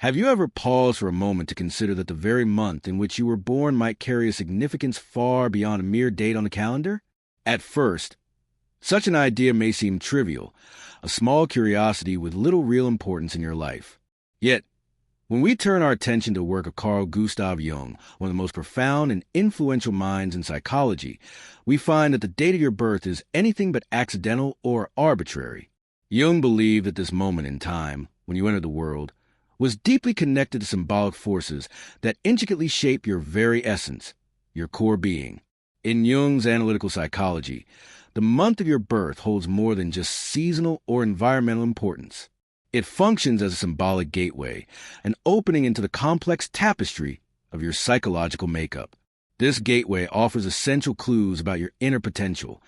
Have you ever paused for a moment to consider that the very month in which you were born might carry a significance far beyond a mere date on the calendar? At first, such an idea may seem trivial, a small curiosity with little real importance in your life. Yet, when we turn our attention to the work of Carl Gustav Jung, one of the most profound and influential minds in psychology, we find that the date of your birth is anything but accidental or arbitrary. Jung believed that this moment in time, when you entered the world, was deeply connected to symbolic forces that intricately shape your very essence, your core being. In Jung's analytical psychology, the month of your birth holds more than just seasonal or environmental importance. It functions as a symbolic gateway, an opening into the complex tapestry of your psychological makeup. This gateway offers essential clues about your inner potential,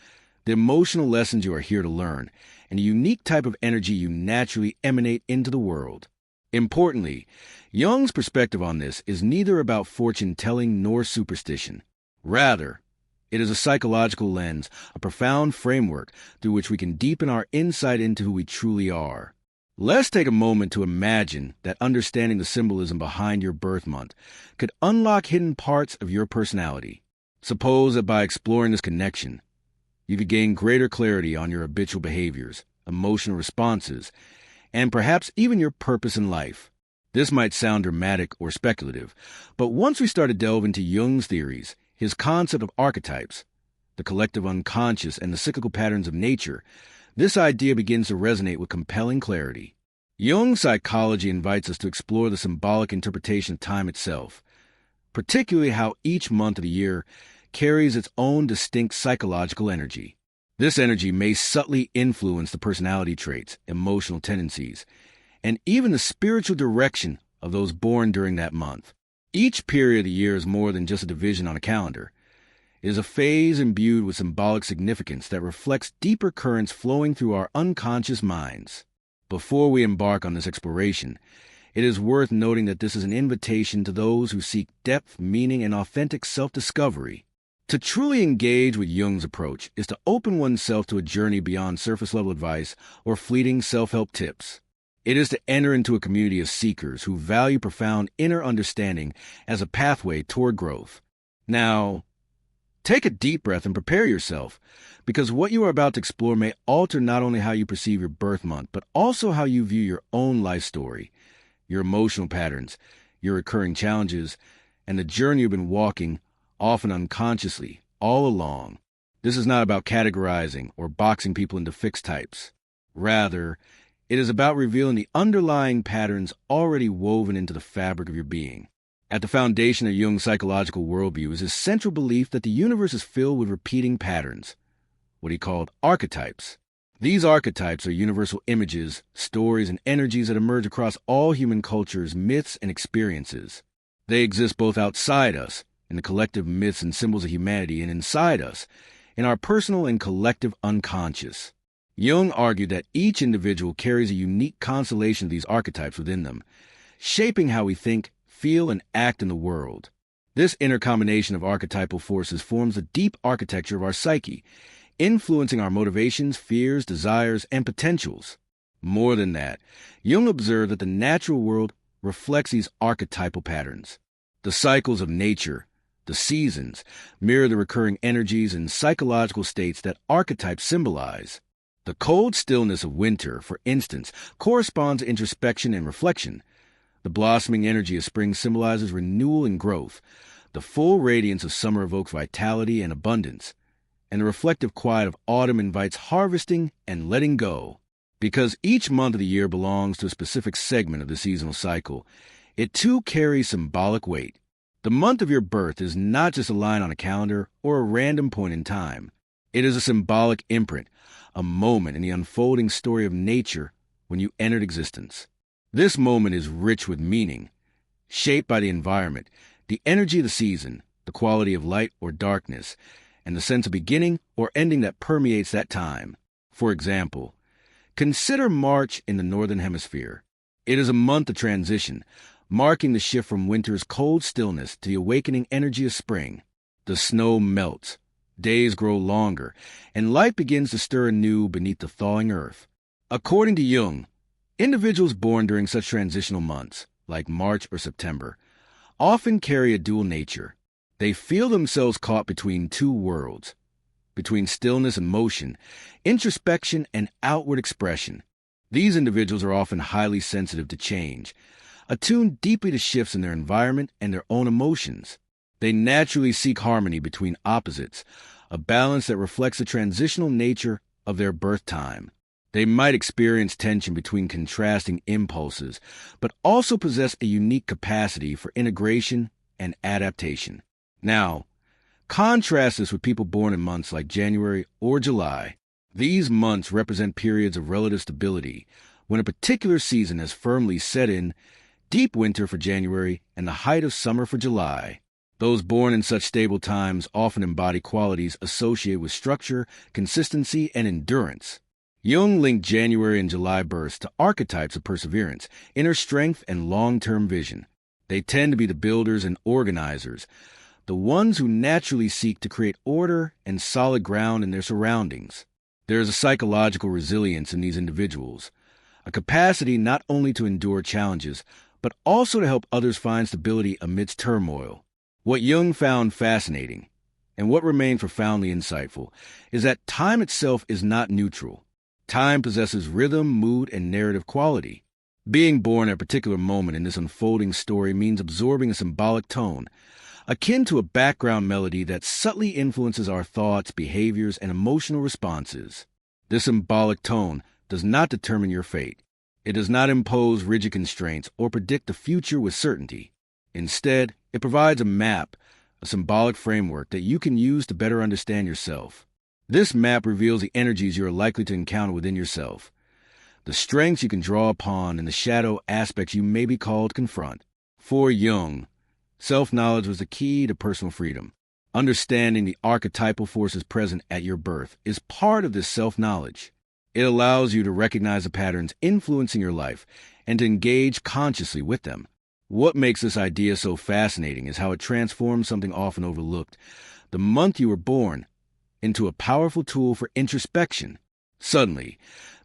the emotional lessons you are here to learn, and a unique type of energy you naturally emanate into the world. Importantly, Jung's perspective on this is neither about fortune-telling nor superstition. Rather, it is a psychological lens, a profound framework through which we can deepen our insight into who we truly are. Let's take a moment to imagine that understanding the symbolism behind your birth month could unlock hidden parts of your personality. Suppose that by exploring this connection, you could gain greater clarity on your habitual behaviors, emotional responses, and perhaps even your purpose in life. This might sound dramatic or speculative, but once we start to delve into Jung's theories, his concept of archetypes, the collective unconscious, and the cyclical patterns of nature, this idea begins to resonate with compelling clarity. Jung's psychology invites us to explore the symbolic interpretation of time itself, particularly how each month of the year carries its own distinct psychological energy. This energy may subtly influence the personality traits, emotional tendencies, and even the spiritual direction of those born during that month. Each period of the year is more than just a division on a calendar. It is a phase imbued with symbolic significance that reflects deeper currents flowing through our unconscious minds. Before we embark on this exploration, it is worth noting that this is an invitation to those who seek depth, meaning, and authentic self-discovery. To truly engage with Jung's approach is to open oneself to a journey beyond surface-level advice or fleeting self-help tips. It is to enter into a community of seekers who value profound inner understanding as a pathway toward growth. Now, take a deep breath and prepare yourself, because what you are about to explore may alter not only how you perceive your birth month, but also how you view your own life story, your emotional patterns, your recurring challenges, and the journey you've been walking, often unconsciously, all along. This is not about categorizing or boxing people into fixed types. Rather, it is about revealing the underlying patterns already woven into the fabric of your being. At the foundation of Jung's psychological worldview is his central belief that the universe is filled with repeating patterns, what he called archetypes. These archetypes are universal images, stories, and energies that emerge across all human cultures, myths, and experiences. They exist both outside us, in the collective myths and symbols of humanity, and inside us, in our personal and collective unconscious. Jung argued that each individual carries a unique constellation of these archetypes within them, shaping how we think, feel, and act in the world. This inner combination of archetypal forces forms the deep architecture of our psyche, influencing our motivations, fears, desires, and potentials. More than that, Jung observed that the natural world reflects these archetypal patterns. The cycles of nature, the seasons, mirror the recurring energies and psychological states that archetypes symbolize. The cold stillness of winter, for instance, corresponds to introspection and reflection. The blossoming energy of spring symbolizes renewal and growth. The full radiance of summer evokes vitality and abundance. And the reflective quiet of autumn invites harvesting and letting go. Because each month of the year belongs to a specific segment of the seasonal cycle, it too carries symbolic weight. The month of your birth is not just a line on a calendar or a random point in time. It is a symbolic imprint, a moment in the unfolding story of nature when you entered existence. This moment is rich with meaning, shaped by the environment, the energy of the season, the quality of light or darkness, and the sense of beginning or ending that permeates that time. For example, consider March in the Northern Hemisphere. It is a month of transition, marking the shift from winter's cold stillness to the awakening energy of spring. The snow melts, days grow longer, and life begins to stir anew beneath the thawing earth. According to Jung, individuals born during such transitional months, like March or September, often carry a dual nature. They feel themselves caught between two worlds, between stillness and motion, introspection and outward expression. These individuals are often highly sensitive to change, attuned deeply to shifts in their environment and their own emotions. They naturally seek harmony between opposites, a balance that reflects the transitional nature of their birth time. They might experience tension between contrasting impulses, but also possess a unique capacity for integration and adaptation. Now, contrast this with people born in months like January or July. These months represent periods of relative stability, when a particular season has firmly set in, deep winter for January and the height of summer for July. Those born in such stable times often embody qualities associated with structure, consistency, and endurance. Jung linked January and July births to archetypes of perseverance, inner strength, and long-term vision. They tend to be the builders and organizers, the ones who naturally seek to create order and solid ground in their surroundings. There is a psychological resilience in these individuals, a capacity not only to endure challenges, but also to help others find stability amidst turmoil. What Jung found fascinating, and what remained profoundly insightful, is that time itself is not neutral. Time possesses rhythm, mood, and narrative quality. Being born at a particular moment in this unfolding story means absorbing a symbolic tone, akin to a background melody that subtly influences our thoughts, behaviors, and emotional responses. This symbolic tone does not determine your fate. It does not impose rigid constraints or predict the future with certainty. Instead, it provides a map, a symbolic framework that you can use to better understand yourself. This map reveals the energies you are likely to encounter within yourself, the strengths you can draw upon, and the shadow aspects you may be called to confront. For Jung, self-knowledge was the key to personal freedom. Understanding the archetypal forces present at your birth is part of this self-knowledge. It allows you to recognize the patterns influencing your life and to engage consciously with them. What makes this idea so fascinating is how it transforms something often overlooked, the month you were born, into a powerful tool for introspection. Suddenly,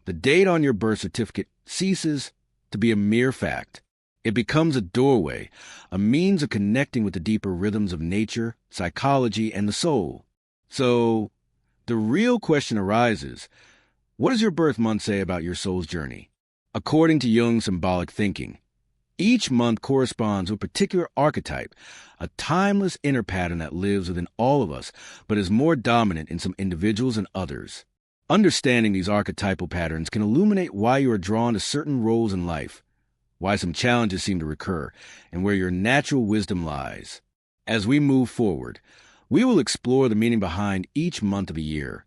the date on your birth certificate ceases to be a mere fact. It becomes a doorway, a means of connecting with the deeper rhythms of nature, psychology, and the soul. So, the real question arises, what does your birth month say about your soul's journey? According to Jung's symbolic thinking, each month corresponds to a particular archetype, a timeless inner pattern that lives within all of us, but is more dominant in some individuals than others. Understanding these archetypal patterns can illuminate why you are drawn to certain roles in life, why some challenges seem to recur, and where your natural wisdom lies. As we move forward, we will explore the meaning behind each month of the year,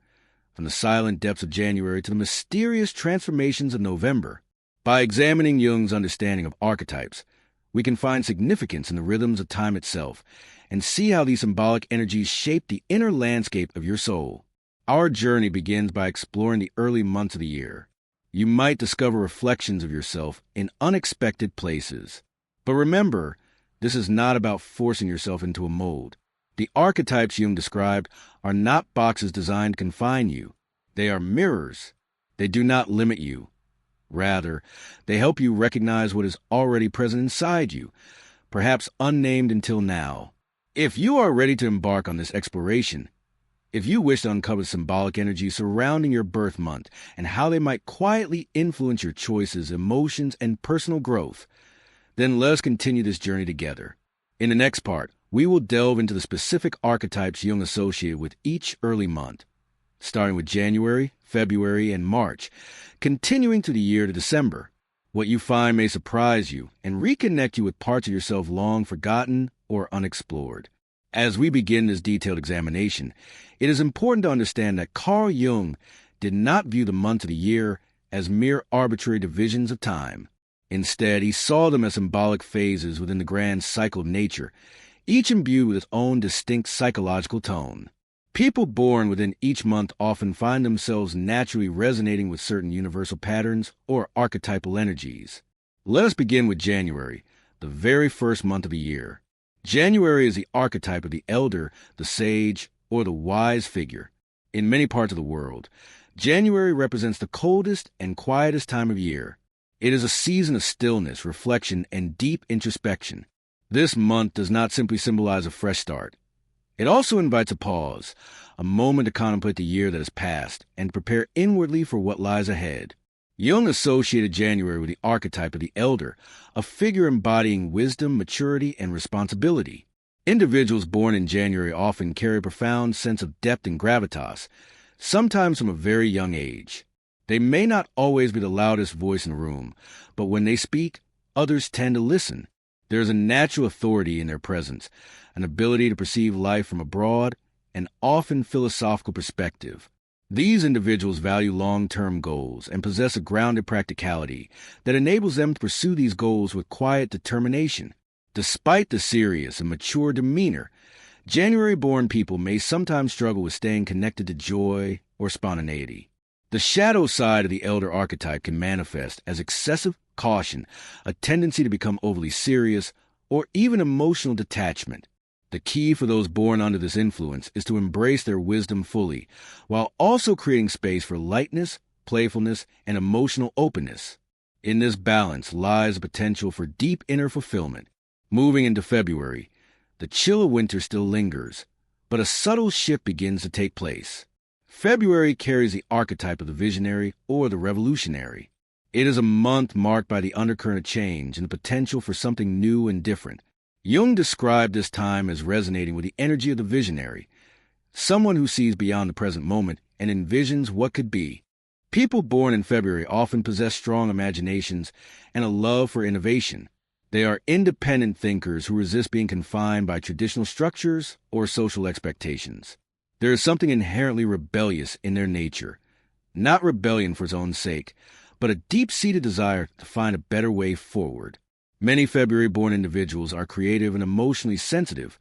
from the silent depths of January to the mysterious transformations of November. By examining Jung's understanding of archetypes, we can find significance in the rhythms of time itself and see how these symbolic energies shape the inner landscape of your soul. Our journey begins by exploring the early months of the year. You might discover reflections of yourself in unexpected places. But remember, this is not about forcing yourself into a mold. The archetypes Jung described are not boxes designed to confine you. They are mirrors. They do not limit you. Rather, they help you recognize what is already present inside you, perhaps unnamed until now. If you are ready to embark on this exploration, if you wish to uncover symbolic energy surrounding your birth month and how they might quietly influence your choices, emotions, and personal growth, then let us continue this journey together. In the next part, we will delve into the specific archetypes Jung associated with each early month, starting with January, February, and March, continuing through the year to December. What you find may surprise you and reconnect you with parts of yourself long forgotten or unexplored. As we begin this detailed examination, it is important to understand that Carl Jung did not view the months of the year as mere arbitrary divisions of time. Instead, he saw them as symbolic phases within the grand cycle of nature, each imbued with its own distinct psychological tone. People born within each month often find themselves naturally resonating with certain universal patterns or archetypal energies. Let us begin with January, the very first month of the year. January is the archetype of the elder, the sage, or the wise figure. In many parts of the world, January represents the coldest and quietest time of year. It is a season of stillness, reflection, and deep introspection. This month does not simply symbolize a fresh start. It also invites a pause, a moment to contemplate the year that has passed and prepare inwardly for what lies ahead. Jung associated January with the archetype of the elder, a figure embodying wisdom, maturity, and responsibility. Individuals born in January often carry a profound sense of depth and gravitas, sometimes from a very young age. They may not always be the loudest voice in the room, but when they speak, others tend to listen. There is a natural authority in their presence, an ability to perceive life from a broad and often philosophical perspective. These individuals value long-term goals and possess a grounded practicality that enables them to pursue these goals with quiet determination. Despite the serious and mature demeanor, January-born people may sometimes struggle with staying connected to joy or spontaneity. The shadow side of the elder archetype can manifest as excessive caution, a tendency to become overly serious, or even emotional detachment. The key for those born under this influence is to embrace their wisdom fully, while also creating space for lightness, playfulness, and emotional openness. In this balance lies the potential for deep inner fulfillment. Moving into February, the chill of winter still lingers, but a subtle shift begins to take place. February carries the archetype of the visionary or the revolutionary. It is a month marked by the undercurrent of change and the potential for something new and different. Jung described this time as resonating with the energy of the visionary, someone who sees beyond the present moment and envisions what could be. People born in February often possess strong imaginations and a love for innovation. They are independent thinkers who resist being confined by traditional structures or social expectations. There is something inherently rebellious in their nature, not rebellion for its own sake, but a deep-seated desire to find a better way forward. Many February-born individuals are creative and emotionally sensitive,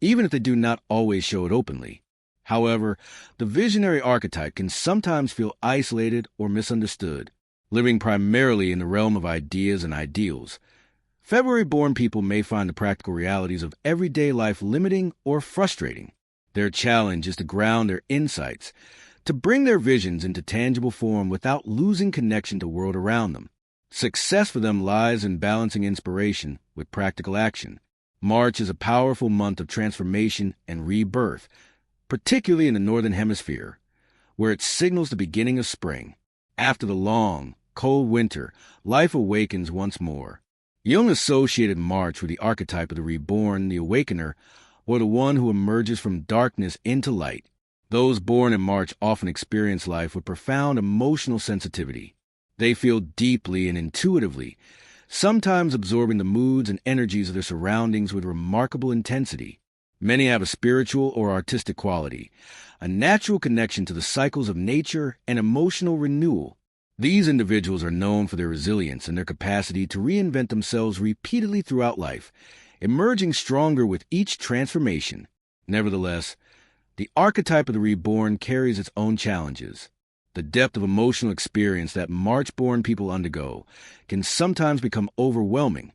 even if they do not always show it openly. However, the visionary archetype can sometimes feel isolated or misunderstood, living primarily in the realm of ideas and ideals. February-born people may find the practical realities of everyday life limiting or frustrating. Their challenge is to ground their insights, to bring their visions into tangible form without losing connection to the world around them. Success for them lies in balancing inspiration with practical action. March is a powerful month of transformation and rebirth, particularly in the Northern Hemisphere, where it signals the beginning of spring. After the long, cold winter, life awakens once more. Jung associated March with the archetype of the reborn, the awakener, or the one who emerges from darkness into light. Those born in March often experience life with profound emotional sensitivity. They feel deeply and intuitively, sometimes absorbing the moods and energies of their surroundings with remarkable intensity. Many have a spiritual or artistic quality, a natural connection to the cycles of nature and emotional renewal. These individuals are known for their resilience and their capacity to reinvent themselves repeatedly throughout life, emerging stronger with each transformation. Nevertheless, the archetype of the reborn carries its own challenges. The depth of emotional experience that March-born people undergo can sometimes become overwhelming,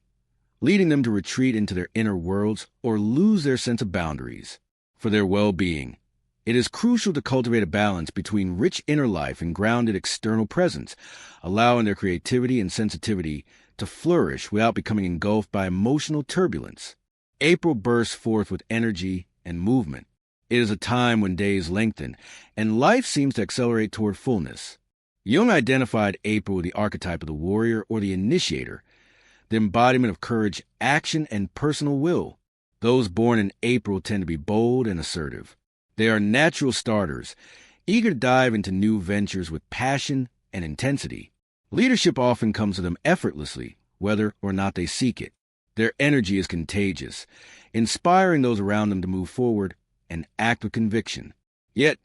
leading them to retreat into their inner worlds or lose their sense of boundaries. For their well-being, it is crucial to cultivate a balance between rich inner life and grounded external presence, allowing their creativity and sensitivity to flourish without becoming engulfed by emotional turbulence. April bursts forth with energy and movement. It is a time when days lengthen, and life seems to accelerate toward fullness. Jung identified April with the archetype of the warrior or the initiator, the embodiment of courage, action, and personal will. Those born in April tend to be bold and assertive. They are natural starters, eager to dive into new ventures with passion and intensity. Leadership often comes to them effortlessly, whether or not they seek it. Their energy is contagious, inspiring those around them to move forward and act with conviction. Yet,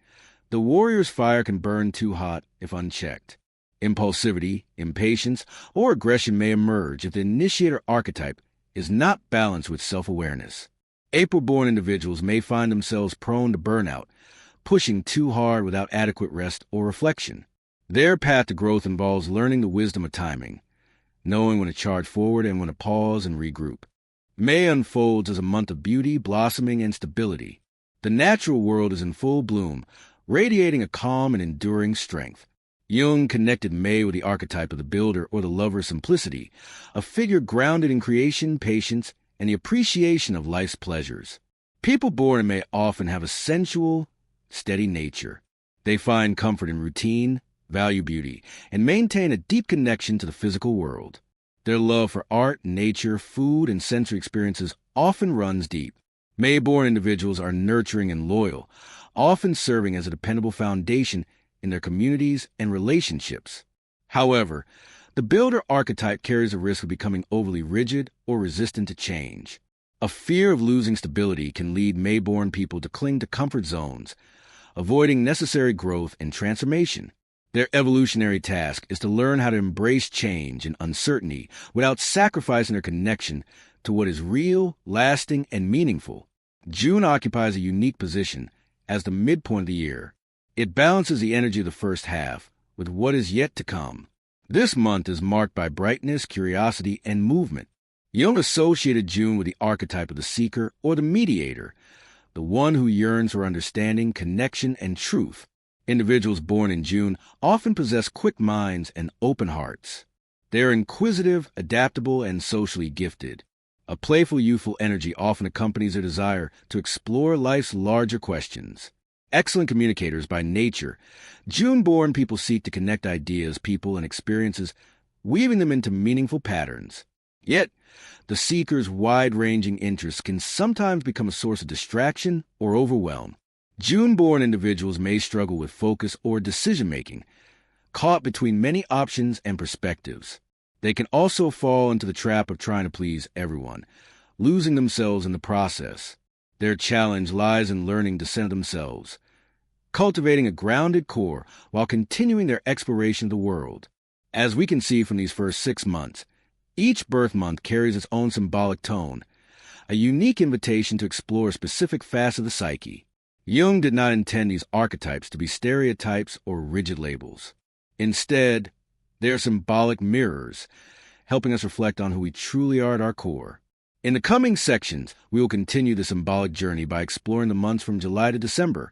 the warrior's fire can burn too hot if unchecked. Impulsivity, impatience, or aggression may emerge if the initiator archetype is not balanced with self-awareness. April-born individuals may find themselves prone to burnout, pushing too hard without adequate rest or reflection. Their path to growth involves learning the wisdom of timing, knowing when to charge forward and when to pause and regroup. May unfolds as a month of beauty, blossoming, and stability. The natural world is in full bloom, radiating a calm and enduring strength. Jung connected May with the archetype of the builder or the lover's simplicity, a figure grounded in creation, patience, and the appreciation of life's pleasures. People born in May often have a sensual, steady nature. They find comfort in routine, value beauty, and maintain a deep connection to the physical world. Their love for art, nature, food, and sensory experiences often runs deep. May-born individuals are nurturing and loyal, often serving as a dependable foundation in their communities and relationships. However, the builder archetype carries a risk of becoming overly rigid or resistant to change. A fear of losing stability can lead May-born people to cling to comfort zones, avoiding necessary growth and transformation. Their evolutionary task is to learn how to embrace change and uncertainty without sacrificing their connection to what is real, lasting, and meaningful. June occupies a unique position as the midpoint of the year. It balances the energy of the first half with what is yet to come. This month is marked by brightness, curiosity, and movement. Jung associated June with the archetype of the seeker or the mediator, the one who yearns for understanding, connection, and truth. Individuals born in June often possess quick minds and open hearts. They are inquisitive, adaptable, and socially gifted. A playful, youthful energy often accompanies their desire to explore life's larger questions. Excellent communicators by nature, June-born people seek to connect ideas, people, and experiences, weaving them into meaningful patterns. Yet, the seeker's wide-ranging interests can sometimes become a source of distraction or overwhelm. June-born individuals may struggle with focus or decision-making, caught between many options and perspectives. They can also fall into the trap of trying to please everyone, losing themselves in the process. Their challenge lies in learning to center themselves, cultivating a grounded core while continuing their exploration of the world. As we can see from these first 6 months, each birth month carries its own symbolic tone, a unique invitation to explore specific facets of the psyche. Jung did not intend these archetypes to be stereotypes or rigid labels. Instead, they are symbolic mirrors, helping us reflect on who we truly are at our core. In the coming sections, we will continue the symbolic journey by exploring the months from July to December,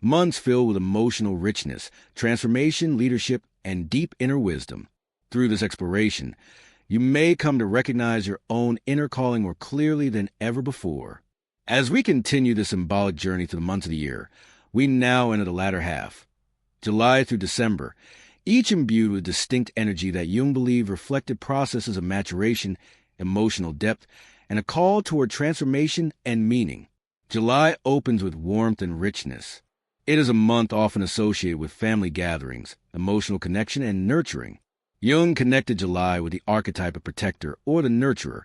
months filled with emotional richness, transformation, leadership, and deep inner wisdom. Through this exploration, you may come to recognize your own inner calling more clearly than ever before. As we continue the symbolic journey through the months of the year, we now enter the latter half, July through December, each imbued with distinct energy that Jung believed reflected processes of maturation, emotional depth, and a call toward transformation and meaning. July opens with warmth and richness. It is a month often associated with family gatherings, emotional connection, and nurturing. Jung connected July with the archetype of protector or the nurturer,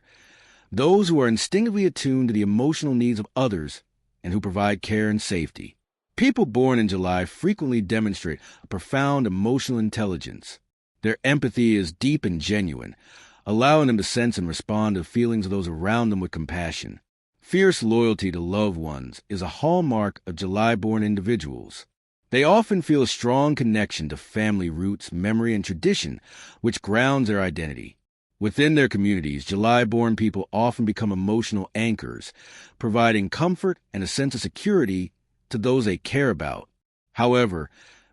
those who are instinctively attuned to the emotional needs of others and who provide care and safety. People born in July frequently demonstrate a profound emotional intelligence. Their empathy is deep and genuine, allowing them to sense and respond to the feelings of those around them with compassion. Fierce loyalty to loved ones is a hallmark of July-born individuals. They often feel a strong connection to family roots, memory, and tradition, which grounds their identity. Within their communities, July-born people often become emotional anchors, providing comfort and a sense of security to those they care about. However,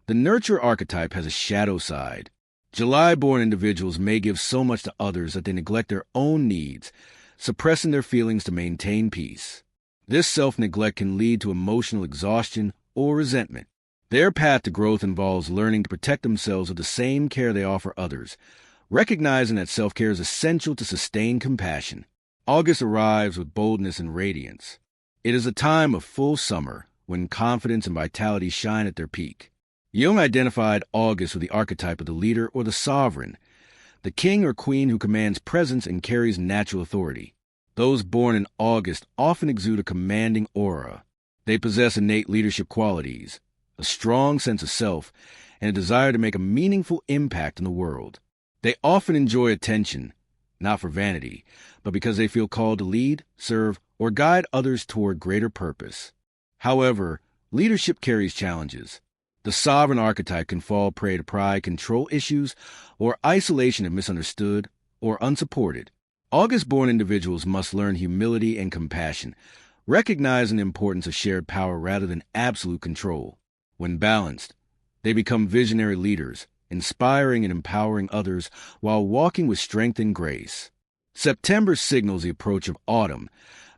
the nurturer archetype has a shadow side. July-born individuals may give so much to others that they neglect their own needs, suppressing their feelings to maintain peace. This self-neglect can lead to emotional exhaustion or resentment. Their path to growth involves learning to protect themselves with the same care they offer others, recognizing that self-care is essential to sustain compassion. August arrives with boldness and radiance. It is a time of full summer, when confidence and vitality shine at their peak. Jung identified August with the archetype of the leader or the sovereign, the king or queen who commands presence and carries natural authority. Those born in August often exude a commanding aura. They possess innate leadership qualities, a strong sense of self, and a desire to make a meaningful impact in the world. They often enjoy attention, not for vanity, but because they feel called to lead, serve, or guide others toward greater purpose. However, leadership carries challenges. The sovereign archetype can fall prey to pride, control issues, or isolation if misunderstood or unsupported. August-born individuals must learn humility and compassion, recognizing the importance of shared power rather than absolute control. When balanced, they become visionary leaders, inspiring and empowering others while walking with strength and grace. September signals the approach of autumn,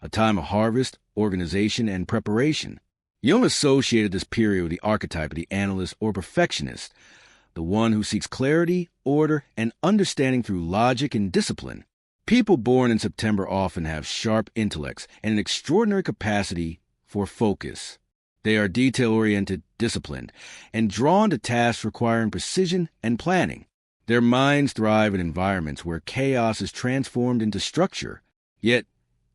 a time of harvest, organization, and preparation. Jung associated this period with the archetype of the analyst or perfectionist, the one who seeks clarity, order, and understanding through logic and discipline. People born in September often have sharp intellects and an extraordinary capacity for focus. They are detail-oriented, disciplined, and drawn to tasks requiring precision and planning. Their minds thrive in environments where chaos is transformed into structure. Yet,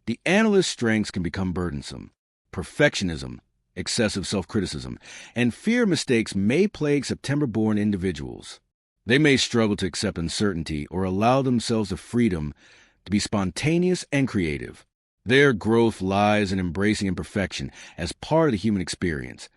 the analyst's strengths can become burdensome. Perfectionism, excessive self-criticism, and fear of mistakes may plague September-born individuals. They may struggle to accept uncertainty or allow themselves the freedom to be spontaneous and creative. Their growth lies in embracing imperfection as part of the human experience,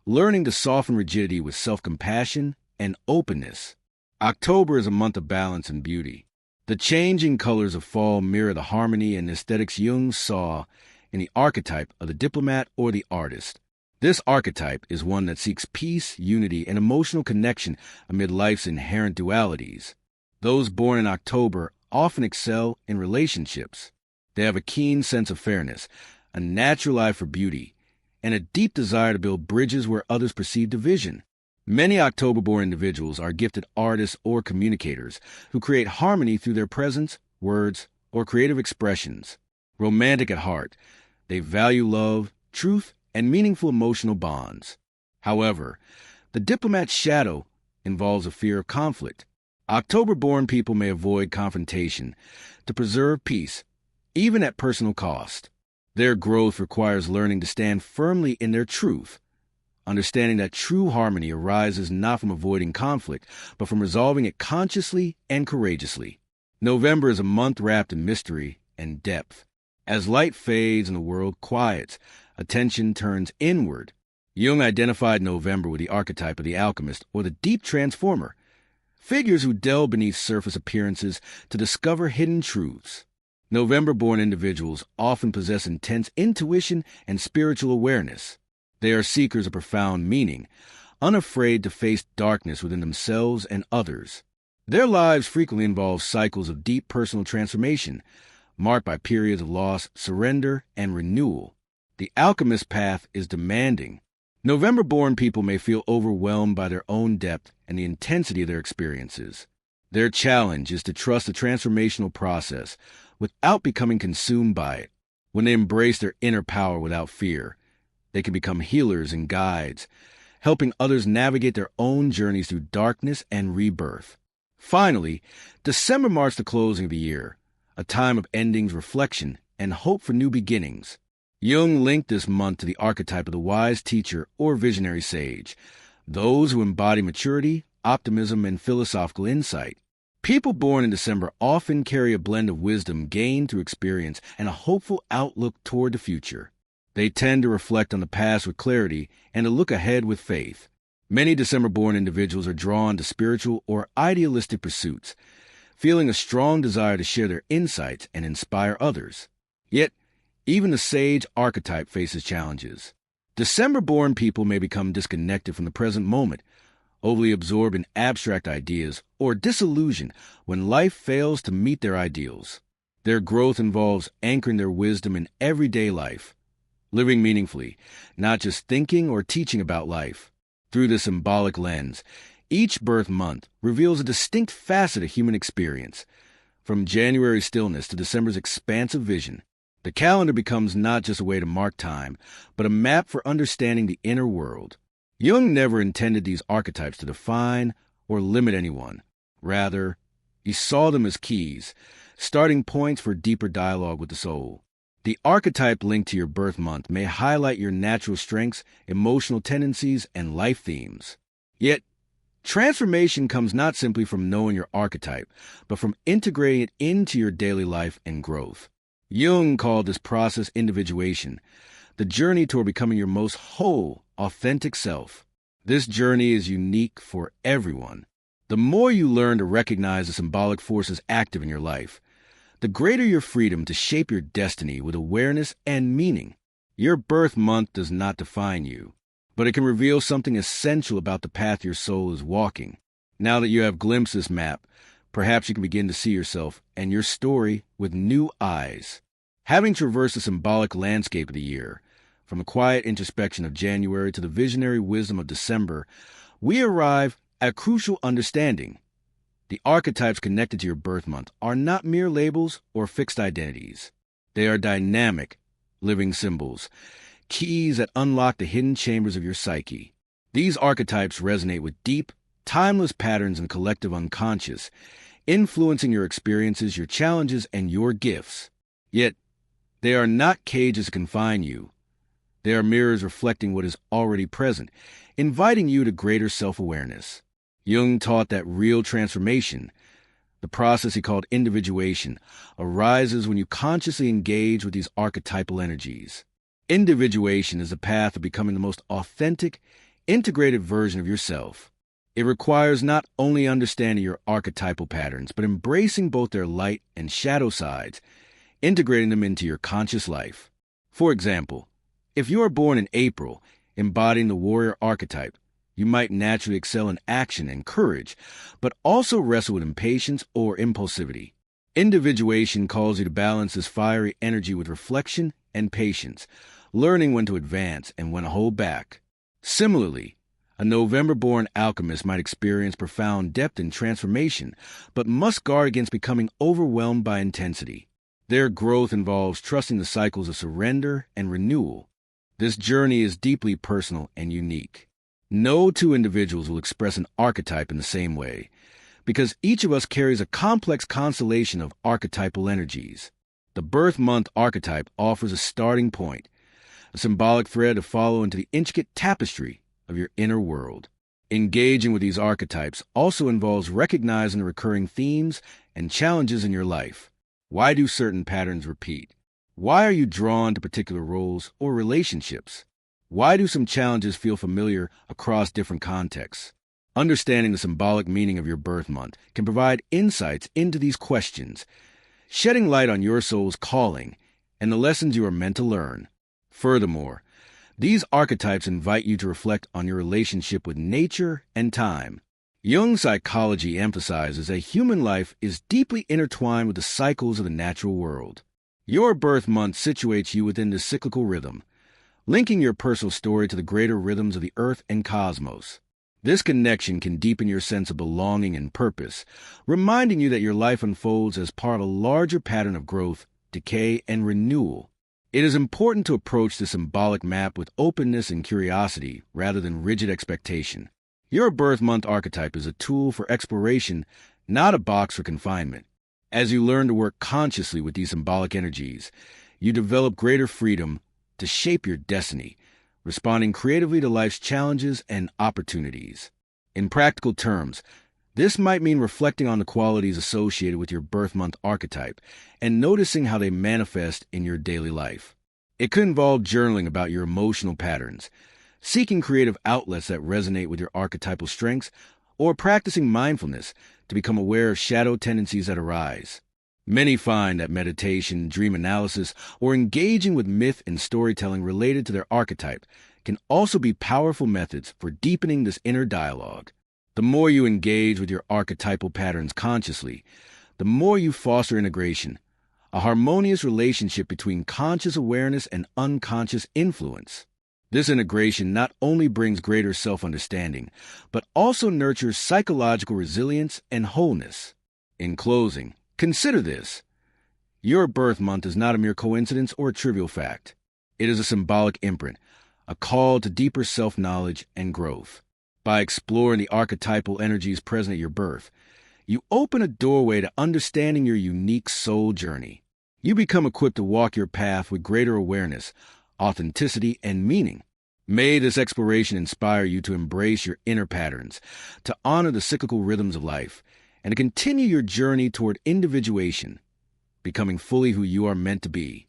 learning to soften rigidity with self-compassion and openness. October is a month of balance and beauty. The changing colors of fall mirror the harmony and aesthetics Jung saw in the archetype of the diplomat or the artist. This archetype is one that seeks peace, unity, and emotional connection amid life's inherent dualities. Those born in October often excel in relationships. They have a keen sense of fairness, a natural eye for beauty, and a deep desire to build bridges where others perceive division. Many October-born individuals are gifted artists or communicators who create harmony through their presence, words, or creative expressions. Romantic at heart, they value love, truth, and meaningful emotional bonds. However, the diplomat's shadow involves a fear of conflict. October-born people may avoid confrontation to preserve peace, even at personal cost. Their growth requires learning to stand firmly in their truth, understanding that true harmony arises not from avoiding conflict, but from resolving it consciously and courageously. November is a month wrapped in mystery and depth. As light fades and the world quiets, attention turns inward. Jung identified November with the archetype of the alchemist or the deep transformer, figures who delve beneath surface appearances to discover hidden truths. November-born individuals often possess intense intuition and spiritual awareness. They are seekers of profound meaning, unafraid to face darkness within themselves and others. Their lives frequently involve cycles of deep personal transformation, marked by periods of loss, surrender, and renewal. The alchemist's path is demanding. November-born people may feel overwhelmed by their own depth and the intensity of their experiences. Their challenge is to trust the transformational process without becoming consumed by it. When they embrace their inner power without fear, they can become healers and guides, helping others navigate their own journeys through darkness and rebirth. Finally, December marks the closing of the year, a time of endings, reflection, and hope for new beginnings. Jung linked this month to the archetype of the wise teacher or visionary sage, those who embody maturity, optimism, and philosophical insight. People born in December often carry a blend of wisdom gained through experience and a hopeful outlook toward the future. They tend to reflect on the past with clarity and to look ahead with faith. Many December-born individuals are drawn to spiritual or idealistic pursuits, feeling a strong desire to share their insights and inspire others. Yet, even the sage archetype faces challenges. December-born people may become disconnected from the present moment, overly absorbed in abstract ideas, or disillusioned when life fails to meet their ideals. Their growth involves anchoring their wisdom in everyday life, living meaningfully, not just thinking or teaching about life. Through this symbolic lens, each birth month reveals a distinct facet of human experience. From January's stillness to December's expansive vision, the calendar becomes not just a way to mark time, but a map for understanding the inner world. Jung never intended these archetypes to define or limit anyone. Rather, he saw them as keys, starting points for deeper dialogue with the soul. The archetype linked to your birth month may highlight your natural strengths, emotional tendencies, and life themes. Yet, transformation comes not simply from knowing your archetype, but from integrating it into your daily life and growth. Jung called this process individuation, the journey toward becoming your most whole, authentic self. This journey is unique for everyone. The more you learn to recognize the symbolic forces active in your life, the greater your freedom to shape your destiny with awareness and meaning. Your birth month does not define you, but it can reveal something essential about the path your soul is walking. Now that you have glimpsed this map, perhaps you can begin to see yourself and your story with new eyes. Having traversed the symbolic landscape of the year, from the quiet introspection of January to the visionary wisdom of December, we arrive at a crucial understanding. The archetypes connected to your birth month are not mere labels or fixed identities. They are dynamic, living symbols, keys that unlock the hidden chambers of your psyche. These archetypes resonate with deep, timeless patterns in the collective unconscious, influencing your experiences, your challenges, and your gifts. Yet, they are not cages to confine you. They are mirrors reflecting what is already present, inviting you to greater self-awareness. Jung taught that real transformation, the process he called individuation, arises when you consciously engage with these archetypal energies. Individuation is the path of becoming the most authentic, integrated version of yourself. It requires not only understanding your archetypal patterns, but embracing both their light and shadow sides, integrating them into your conscious life. For example, if you are born in April, embodying the warrior archetype, you might naturally excel in action and courage, but also wrestle with impatience or impulsivity. Individuation calls you to balance this fiery energy with reflection and patience, learning when to advance and when to hold back. Similarly, a November-born alchemist might experience profound depth and transformation, but must guard against becoming overwhelmed by intensity. Their growth involves trusting the cycles of surrender and renewal. This journey is deeply personal and unique. No two individuals will express an archetype in the same way, because each of us carries a complex constellation of archetypal energies. The birth month archetype offers a starting point, a symbolic thread to follow into the intricate tapestry of your inner world. Engaging with these archetypes also involves recognizing the recurring themes and challenges in your life. Why do certain patterns repeat? Why are you drawn to particular roles or relationships? Why do some challenges feel familiar across different contexts? Understanding the symbolic meaning of your birth month can provide insights into these questions, shedding light on your soul's calling and the lessons you are meant to learn. Furthermore, these archetypes invite you to reflect on your relationship with nature and time. Jung's psychology emphasizes that human life is deeply intertwined with the cycles of the natural world. Your birth month situates you within this cyclical rhythm, linking your personal story to the greater rhythms of the earth and cosmos. This connection can deepen your sense of belonging and purpose, reminding you that your life unfolds as part of a larger pattern of growth, decay, and renewal. It is important to approach the symbolic map with openness and curiosity rather than rigid expectation. Your birth month archetype is a tool for exploration, not a box for confinement. As you learn to work consciously with these symbolic energies, you develop greater freedom to shape your destiny, responding creatively to life's challenges and opportunities. In practical terms, this might mean reflecting on the qualities associated with your birth month archetype and noticing how they manifest in your daily life. It could involve journaling about your emotional patterns, seeking creative outlets that resonate with your archetypal strengths, or practicing mindfulness to become aware of shadow tendencies that arise. Many find that meditation, dream analysis, or engaging with myth and storytelling related to their archetype can also be powerful methods for deepening this inner dialogue. The more you engage with your archetypal patterns consciously, the more you foster integration, a harmonious relationship between conscious awareness and unconscious influence. This integration not only brings greater self-understanding, but also nurtures psychological resilience and wholeness. In closing, consider this. Your birth month is not a mere coincidence or a trivial fact. It is a symbolic imprint, a call to deeper self-knowledge and growth. By exploring the archetypal energies present at your birth, you open a doorway to understanding your unique soul journey. You become equipped to walk your path with greater awareness, authenticity, and meaning. May this exploration inspire you to embrace your inner patterns, to honor the cyclical rhythms of life, and to continue your journey toward individuation, becoming fully who you are meant to be.